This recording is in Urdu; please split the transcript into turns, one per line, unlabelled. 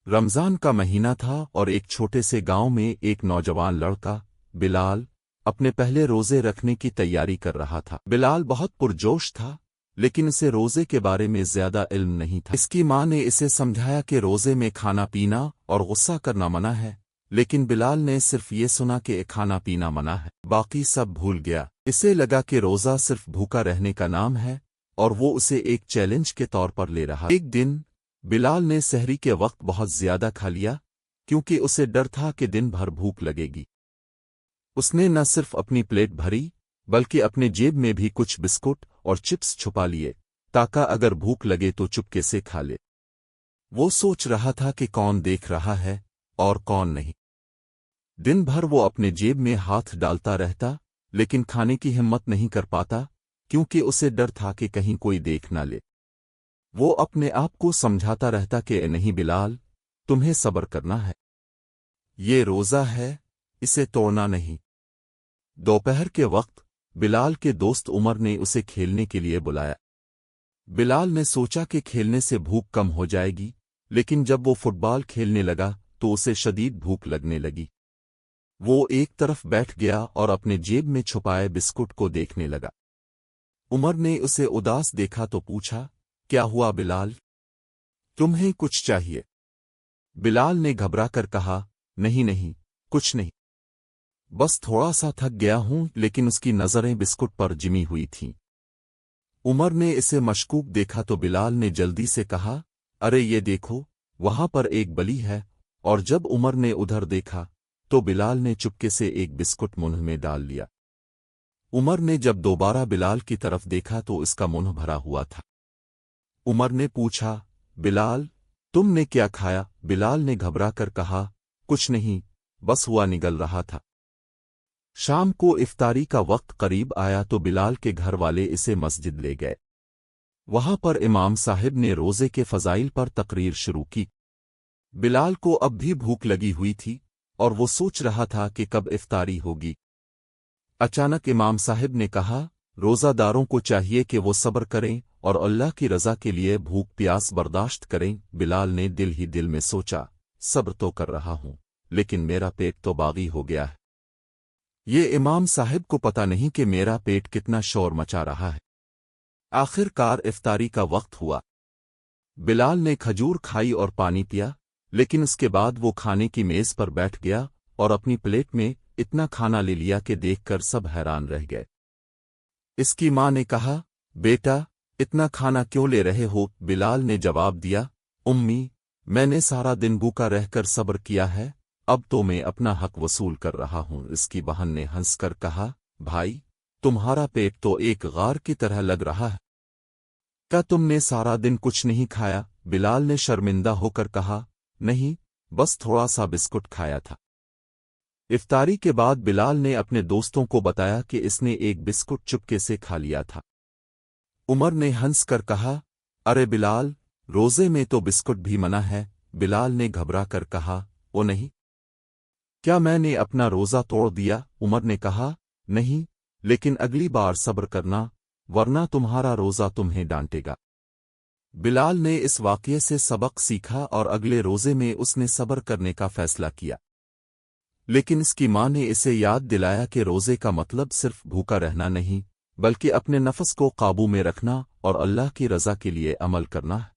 رمضان کا مہینہ تھا اور ایک چھوٹے سے گاؤں میں ایک نوجوان لڑکا بلال اپنے پہلے روزے رکھنے کی تیاری کر رہا تھا۔ بلال بہت پرجوش تھا، لیکن اسے روزے کے بارے میں زیادہ علم نہیں تھا۔ اس کی ماں نے اسے سمجھایا کہ روزے میں کھانا پینا اور غصہ کرنا منع ہے، لیکن بلال نے صرف یہ سنا کہ کھانا پینا منع ہے، باقی سب بھول گیا۔ اسے لگا کہ روزہ صرف بھوکا رہنے کا نام ہے اور وہ اسے ایک چیلنج کے طور پر لے رہا۔ ایک دن بلال نے سحری کے وقت بہت زیادہ کھا لیا، کیونکہ اسے ڈر تھا کہ دن بھر بھوک لگے گی۔ اس نے نہ صرف اپنی پلیٹ بھری بلکہ اپنے جیب میں بھی کچھ بسکٹ اور چپس چھپا لیے تاکہ اگر بھوک لگے تو چپکے سے کھا لے۔ وہ سوچ رہا تھا کہ کون دیکھ رہا ہے اور کون نہیں۔ دن بھر وہ اپنے جیب میں ہاتھ ڈالتا رہتا، لیکن کھانے کی ہمت نہیں کر پاتا کیونکہ اسے ڈر تھا کہ کہیں کوئی دیکھ نہ لے۔ وہ اپنے آپ کو سمجھاتا رہتا کہ نہیں بلال، تمہیں صبر کرنا ہے، یہ روزہ ہے، اسے توڑنا نہیں۔ دوپہر کے وقت بلال کے دوست عمر نے اسے کھیلنے کے لیے بلایا۔ بلال نے سوچا کہ کھیلنے سے بھوک کم ہو جائے گی، لیکن جب وہ فٹ بال کھیلنے لگا تو اسے شدید بھوک لگنے لگی۔ وہ ایک طرف بیٹھ گیا اور اپنے جیب میں چھپائے بسکٹ کو دیکھنے لگا۔ عمر نے اسے اداس دیکھا تو پوچھا، کیا ہوا بلال؟ تمہیں کچھ چاہیے؟ بلال نے گھبرا کر کہا، نہیں کچھ نہیں، بس تھوڑا سا تھک گیا ہوں۔ لیکن اس کی نظریں بسکٹ پر جمی ہوئی تھیں۔ عمر نے اسے مشکوک دیکھا تو بلال نے جلدی سے کہا، ارے یہ دیکھو، وہاں پر ایک بلی ہے۔ اور جب عمر نے ادھر دیکھا تو بلال نے چپکے سے ایک بسکٹ منہ میں ڈال لیا۔ عمر نے جب دوبارہ بلال کی طرف دیکھا تو اس کا منہ بھرا ہوا تھا۔ عمر نے پوچھا، بلال تم نے کیا کھایا؟ بلال نے گھبرا کر کہا، کچھ نہیں، بس ہوا نگل رہا تھا۔ شام کو افطاری کا وقت قریب آیا تو بلال کے گھر والے اسے مسجد لے گئے۔ وہاں پر امام صاحب نے روزے کے فضائل پر تقریر شروع کی۔ بلال کو اب بھی بھوک لگی ہوئی تھی اور وہ سوچ رہا تھا کہ کب افطاری ہوگی۔ اچانک امام صاحب نے کہا، روزہ داروں کو چاہیے کہ وہ صبر کریں اور اللہ کی رضا کے لیے بھوک پیاس برداشت کریں۔ بلال نے دل ہی دل میں سوچا، صبر تو کر رہا ہوں، لیکن میرا پیٹ تو باغی ہو گیا ہے۔ یہ امام صاحب کو پتہ نہیں کہ میرا پیٹ کتنا شور مچا رہا ہے۔ آخر کار افطاری کا وقت ہوا۔ بلال نے کھجور کھائی اور پانی پیا، لیکن اس کے بعد وہ کھانے کی میز پر بیٹھ گیا اور اپنی پلیٹ میں اتنا کھانا لے لیا کہ دیکھ کر سب حیران رہ گئے۔ اس کی ماں نے کہا، بیٹا اتنا کھانا کیوں لے رہے ہو؟ بلال نے جواب دیا، امی میں نے سارا دن بھوکا رہ کر صبر کیا ہے، اب تو میں اپنا حق وصول کر رہا ہوں۔ اس کی بہن نے ہنس کر کہا، بھائی تمہارا پیٹ تو ایک غار کی طرح لگ رہا ہے، کیا تم نے سارا دن کچھ نہیں کھایا؟ بلال نے شرمندہ ہو کر کہا، نہیں، بس تھوڑا سا بسکٹ کھایا تھا۔ افطاری کے بعد بلال نے اپنے دوستوں کو بتایا کہ اس نے ایک بسکٹ چپکے سے کھا لیا تھا۔ عمر نے ہنس کر کہا، ارے بلال، روزے میں تو بسکٹ بھی منع ہے۔ بلال نے گھبرا کر کہا، او نہیں، کیا میں نے اپنا روزہ توڑ دیا؟ عمر نے کہا، نہیں، لیکن اگلی بار صبر کرنا، ورنہ تمہارا روزہ تمہیں ڈانٹے گا۔ بلال نے اس واقعے سے سبق سیکھا اور اگلے روزے میں اس نے صبر کرنے کا فیصلہ کیا۔ لیکن اس کی ماں نے اسے یاد دلایا کہ روزے کا مطلب صرف بھوکا رہنا نہیں، بلکہ اپنے نفس کو قابو میں رکھنا اور اللہ کی رضا کے لیے عمل کرنا ہے۔